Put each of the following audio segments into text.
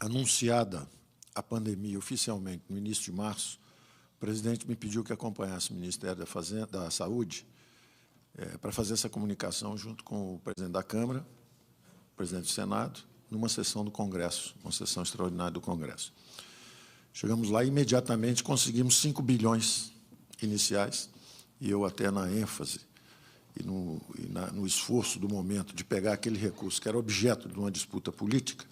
anunciada a pandemia oficialmente no início de março, o presidente me pediu que acompanhasse o Ministério da Saúde para fazer essa comunicação junto com o presidente da Câmara, o presidente do Senado, numa sessão do Congresso, uma sessão extraordinária do Congresso. Chegamos lá e, imediatamente, conseguimos 5 bilhões iniciais, e eu, até na ênfase e no esforço do momento de pegar aquele recurso que era objeto de uma disputa política,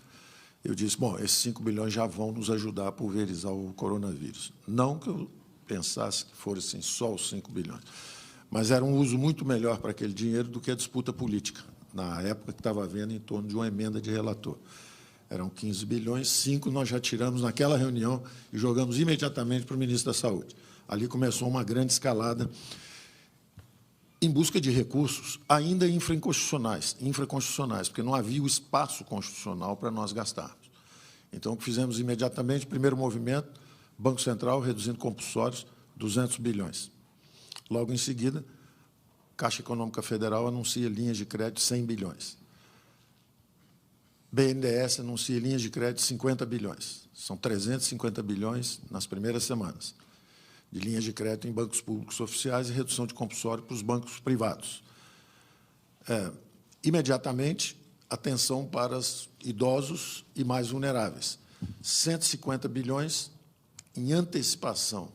eu disse, bom, esses 5 bilhões já vão nos ajudar a pulverizar o coronavírus. Não que eu pensasse que fossem só os 5 bilhões, mas era um uso muito melhor para aquele dinheiro do que a disputa política, na época que estava havendo em torno de uma emenda de relator. Eram 15 bilhões, 5 nós já tiramos naquela reunião e jogamos imediatamente para o ministro da Saúde. Ali começou uma grande escalada em busca de recursos ainda infraconstitucionais, porque não havia o espaço constitucional para nós gastarmos. Então, o que fizemos imediatamente, primeiro movimento, Banco Central reduzindo compulsórios, 200 bilhões. Logo em seguida, Caixa Econômica Federal anuncia linhas de crédito 100 bilhões. BNDES anuncia linhas de crédito 50 bilhões. São 350 bilhões nas primeiras semanas de linhas de crédito em bancos públicos oficiais e redução de compulsório para os bancos privados. Imediatamente, atenção para os idosos e mais vulneráveis. 150 bilhões em antecipação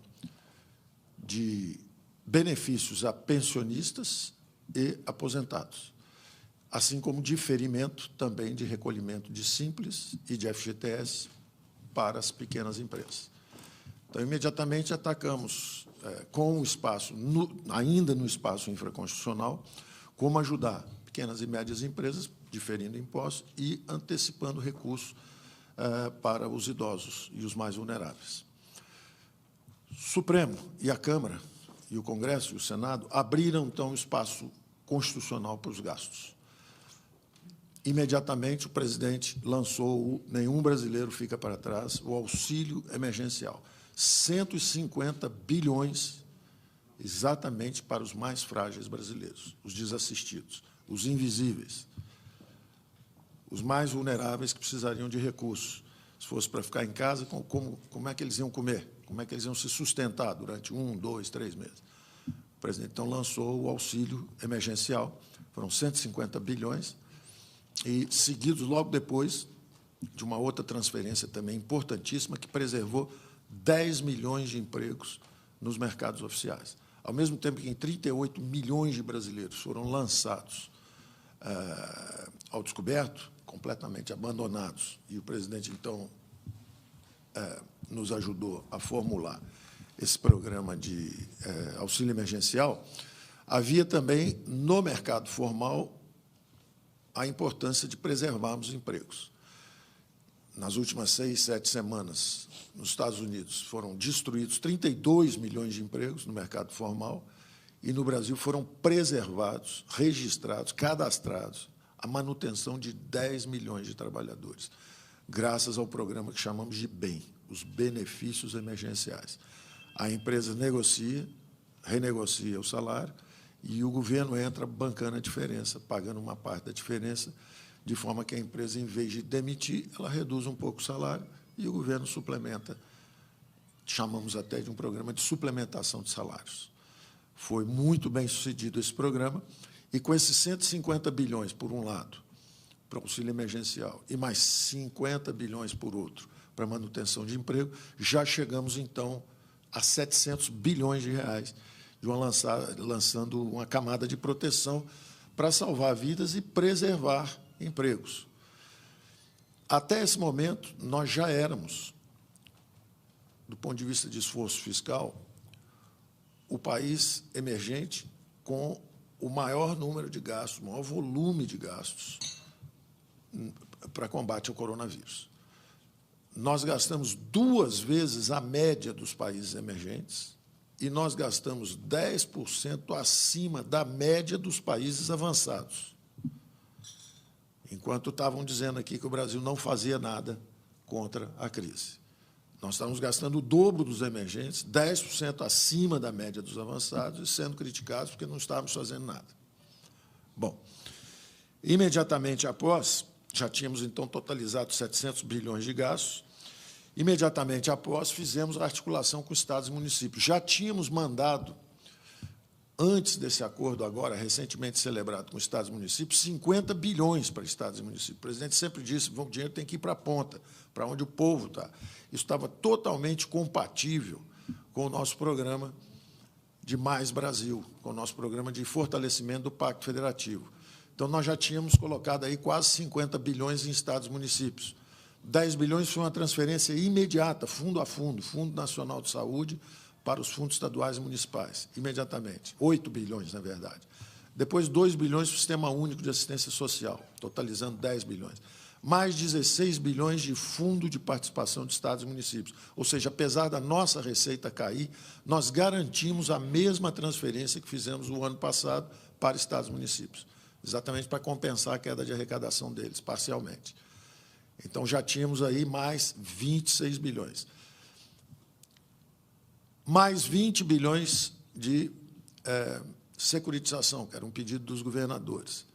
de benefícios a pensionistas e aposentados, assim como diferimento também de recolhimento de Simples e de FGTS para as pequenas empresas. Então, imediatamente, atacamos com o espaço, ainda no espaço infraconstitucional, como ajudar pequenas e médias empresas, diferindo impostos e antecipando recursos para os idosos e os mais vulneráveis. O Supremo e a Câmara, e o Congresso e o Senado, abriram, então, o espaço constitucional para os gastos. Imediatamente, o presidente lançou o Nenhum Brasileiro Fica para Trás, o auxílio emergencial. 150 bilhões exatamente para os mais frágeis brasileiros, os desassistidos, os invisíveis, os mais vulneráveis que precisariam de recursos. Se fosse para ficar em casa, como é que eles iam comer? Como é que eles iam se sustentar durante 1, 2, 3 meses? O presidente, então, lançou o auxílio emergencial, foram 150 bilhões, e seguidos logo depois de uma outra transferência também importantíssima, que preservou 10 milhões de empregos nos mercados oficiais. Ao mesmo tempo que em 38 milhões de brasileiros foram lançados ao descoberto, completamente abandonados, e o presidente, então, nos ajudou a formular esse programa de auxílio emergencial, havia também, no mercado formal, a importância de preservarmos empregos. Nas últimas 6, 7 semanas, nos Estados Unidos, foram destruídos 32 milhões de empregos no mercado formal e, no Brasil, foram preservados, registrados, cadastrados, a manutenção de 10 milhões de trabalhadores, graças ao programa que chamamos de BEM, os benefícios emergenciais. A empresa negocia, renegocia o salário e o governo entra bancando a diferença, pagando uma parte da diferença, de forma que a empresa, em vez de demitir, ela reduz um pouco o salário e o governo suplementa. Chamamos até de um programa de suplementação de salários. Foi muito bem sucedido esse programa, e com esses 150 bilhões, por um lado, para o auxílio emergencial, e mais 50 bilhões, por outro, para manutenção de emprego, já chegamos, então, a 700 bilhões de reais, lançando uma camada de proteção para salvar vidas e preservar empregos. Até esse momento, nós já éramos, do ponto de vista de esforço fiscal, o país emergente com o maior número de gastos, o maior volume de gastos para combate ao coronavírus. Nós gastamos 2 vezes a média dos países emergentes e nós gastamos 10% acima da média dos países avançados. Enquanto estavam dizendo aqui que o Brasil não fazia nada contra a crise. Nós estávamos gastando o dobro dos emergentes, 10% acima da média dos avançados, e sendo criticados porque não estávamos fazendo nada. Bom, imediatamente após, Já tínhamos, então, totalizado 700 bilhões de gastos. Imediatamente após, fizemos a articulação com estados e municípios. Já tínhamos mandado, antes desse acordo agora, recentemente celebrado com estados e municípios, 50 bilhões para estados e municípios. O presidente sempre disse que o dinheiro tem que ir para a ponta, para onde o povo está. Isso estava totalmente compatível com o nosso programa de Mais Brasil, com o nosso programa de fortalecimento do Pacto Federativo. Então, nós já tínhamos colocado aí quase 50 bilhões em estados e municípios. 10 bilhões foi uma transferência imediata, fundo a fundo, Fundo Nacional de Saúde, para os fundos estaduais e municipais, imediatamente. 8 bilhões, na verdade. Depois, 2 bilhões para o Sistema Único de Assistência Social, totalizando 10 bilhões. Mais 16 bilhões de fundo de participação de estados e municípios. Ou seja, apesar da nossa receita cair, nós garantimos a mesma transferência que fizemos o ano passado para estados e municípios, exatamente para compensar a queda de arrecadação deles, parcialmente. Então, já tínhamos aí mais 26 bilhões. Mais 20 bilhões de securitização, que era um pedido dos governadores.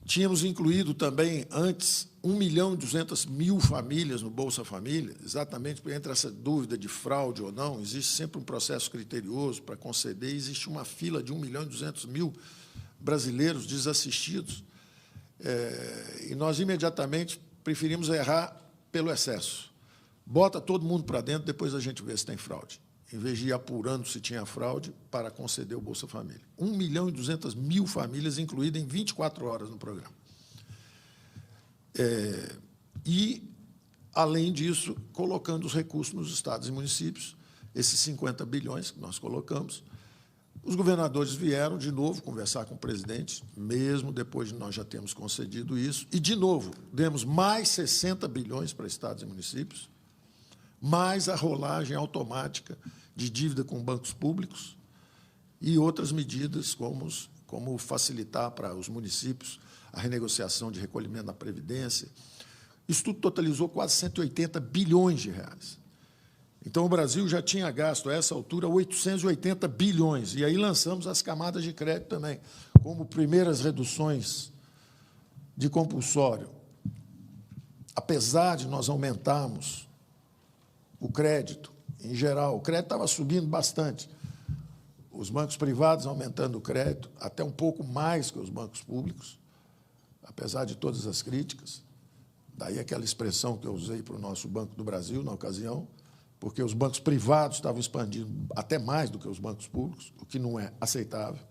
Tínhamos incluído também, antes, 1.200.000 famílias no Bolsa Família, exatamente entre essa dúvida de fraude ou não, existe sempre um processo criterioso para conceder, existe uma fila de 1.200.000 brasileiros desassistidos, e nós, imediatamente, preferimos errar pelo excesso. Bota todo mundo para dentro, depois a gente vê se tem fraude, em vez de ir apurando se tinha fraude para conceder o Bolsa Família. 1.200.000 famílias incluídas em 24 horas no programa. E, além disso, colocando os recursos nos estados e municípios, esses 50 bilhões que nós colocamos. Os governadores vieram, de novo, conversar com o presidente, mesmo depois de nós já termos concedido isso, e, de novo, demos mais 60 bilhões para estados e municípios, mais a rolagem automática de dívida com bancos públicos e outras medidas, como facilitar para os municípios a renegociação de recolhimento da Previdência. Isso tudo totalizou quase 180 bilhões de reais. Então, o Brasil já tinha gasto, a essa altura, 880 bilhões. E aí lançamos as camadas de crédito também, como primeiras reduções de compulsório. Apesar de nós aumentarmos o crédito, em geral, o crédito estava subindo bastante. Os bancos privados aumentando o crédito, até um pouco mais que os bancos públicos, apesar de todas as críticas. Daí aquela expressão que eu usei para o nosso Banco do Brasil, na ocasião, porque os bancos privados estavam expandindo até mais do que os bancos públicos, o que não é aceitável.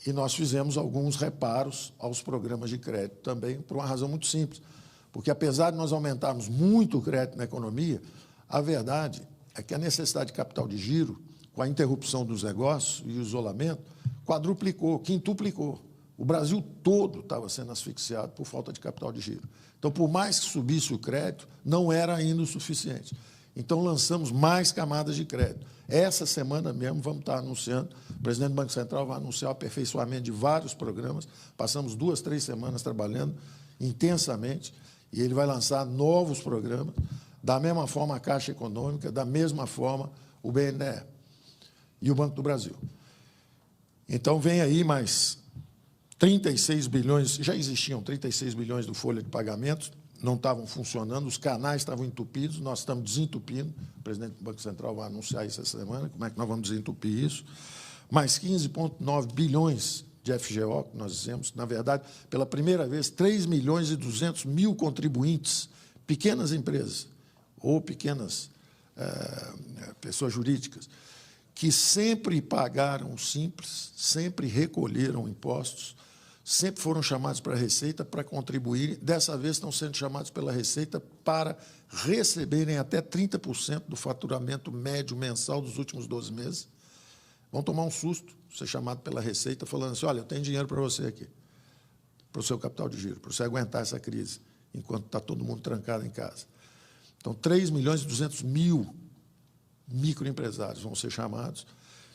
E nós fizemos alguns reparos aos programas de crédito também, por uma razão muito simples. Porque, apesar de nós aumentarmos muito o crédito na economia, a verdade é que a necessidade de capital de giro, com a interrupção dos negócios e o isolamento, quadruplicou, quintuplicou. O Brasil todo estava sendo asfixiado por falta de capital de giro. Então, por mais que subisse o crédito, não era ainda o suficiente. Então, lançamos mais camadas de crédito. Essa semana mesmo vamos estar anunciando, o presidente do Banco Central vai anunciar o aperfeiçoamento de vários programas, passamos 2, 3 semanas trabalhando intensamente, e ele vai lançar novos programas, da mesma forma a Caixa Econômica, da mesma forma o BNDES e o Banco do Brasil. Então, vem aí mais 36 bilhões, já existiam 36 bilhões do folha de pagamentos, não estavam funcionando, os canais estavam entupidos, nós estamos desentupindo, o presidente do Banco Central vai anunciar isso essa semana, como é que nós vamos desentupir isso, mais 15,9 bilhões de FGO, que nós dizemos, na verdade, pela primeira vez, 3.200.000 contribuintes, pequenas empresas ou pequenas pessoas jurídicas, que sempre pagaram o Simples, sempre recolheram impostos, sempre foram chamados para a Receita para contribuir, dessa vez estão sendo chamados pela Receita para receberem até 30% do faturamento médio mensal dos últimos 12 meses. Vão tomar um susto, ser chamado pela Receita, falando assim, olha, eu tenho dinheiro para você aqui, para o seu capital de giro, para você aguentar essa crise, enquanto está todo mundo trancado em casa. Então, 3.200.000 microempresários vão ser chamados,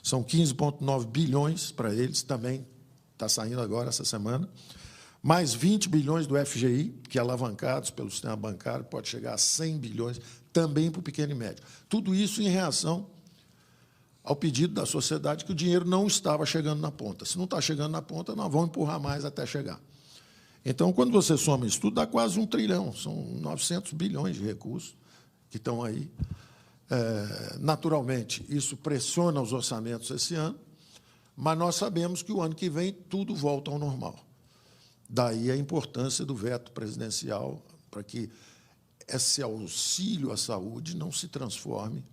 são 15,9 bilhões para eles, também está saindo agora essa semana, mais 20 bilhões do FGI, que alavancados pelo sistema bancário, pode chegar a 100 bilhões, também para o pequeno e médio. Tudo isso em reação ao pedido da sociedade que o dinheiro não estava chegando na ponta. Se não está chegando na ponta, nós vamos empurrar mais até chegar. Então, quando você soma isso tudo, dá quase 1 trilhão, são 900 bilhões de recursos que estão aí. Naturalmente, isso pressiona os orçamentos esse ano, mas nós sabemos que o ano que vem tudo volta ao normal. Daí a importância do veto presidencial para que esse auxílio à saúde não se transforme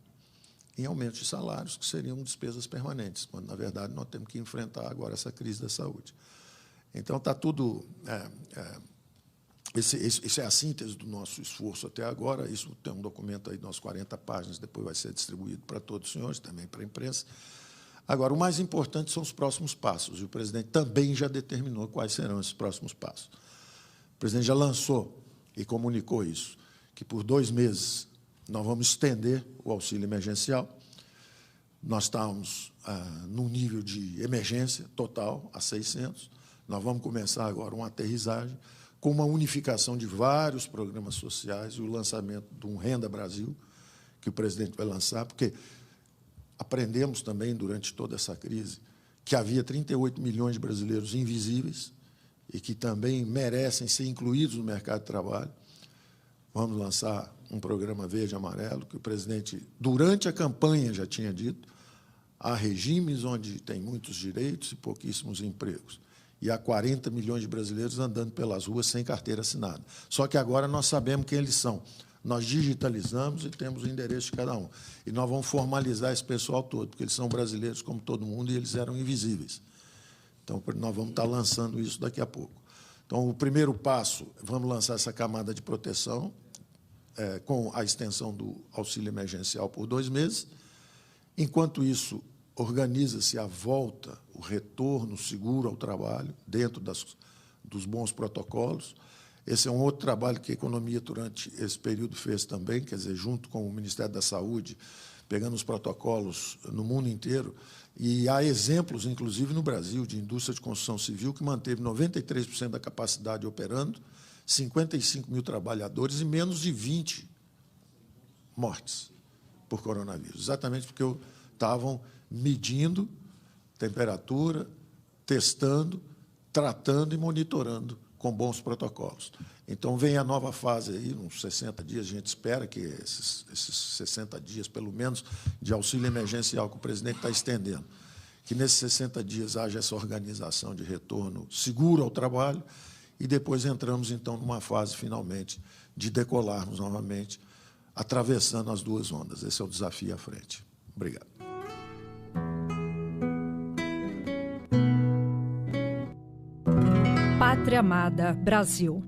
em aumento de salários, que seriam despesas permanentes, quando, na verdade, nós temos que enfrentar agora essa crise da saúde. Então, está tudo... Isso é a síntese do nosso esforço até agora. Isso tem um documento aí de umas 40 páginas, depois vai ser distribuído para todos os senhores, também para a imprensa. Agora, o mais importante são os próximos passos, e o presidente também já determinou quais serão esses próximos passos. O presidente já lançou e comunicou isso, que por 2 meses nós vamos estender o auxílio emergencial. Nós estamos num nível de emergência total, a 600. Nós vamos começar agora uma aterrissagem com uma unificação de vários programas sociais e o lançamento de um Renda Brasil, que o presidente vai lançar, porque aprendemos também, durante toda essa crise, que havia 38 milhões de brasileiros invisíveis e que também merecem ser incluídos no mercado de trabalho. Vamos lançar um programa verde e amarelo, que o presidente, durante a campanha, já tinha dito: há regimes onde tem muitos direitos e pouquíssimos empregos. E há 40 milhões de brasileiros andando pelas ruas sem carteira assinada. Só que agora nós sabemos quem eles são. Nós digitalizamos e temos o endereço de cada um. E nós vamos formalizar esse pessoal todo, porque eles são brasileiros como todo mundo e eles eram invisíveis. Então, nós vamos estar lançando isso daqui a pouco. Então, o primeiro passo, vamos lançar essa camada de proteção com a extensão do auxílio emergencial por 2 meses. Enquanto isso, organiza-se a volta, o retorno seguro ao trabalho, dentro dos bons protocolos. Esse é um outro trabalho que a economia, durante esse período, fez também, quer dizer, junto com o Ministério da Saúde, pegando os protocolos no mundo inteiro. E há exemplos, inclusive, no Brasil, de indústria de construção civil que manteve 93% da capacidade operando, 55 mil trabalhadores e menos de 20 mortes por coronavírus, exatamente porque estavam medindo temperatura, testando, tratando e monitorando com bons protocolos. Então, vem a nova fase aí, uns 60 dias, a gente espera que esses 60 dias, pelo menos, de auxílio emergencial que o presidente está estendendo, que nesses 60 dias haja essa organização de retorno seguro ao trabalho e depois entramos, então, numa fase, finalmente, de decolarmos novamente, atravessando as 2 ondas. Esse é o desafio à frente. Obrigado. Pátria Amada Brasil.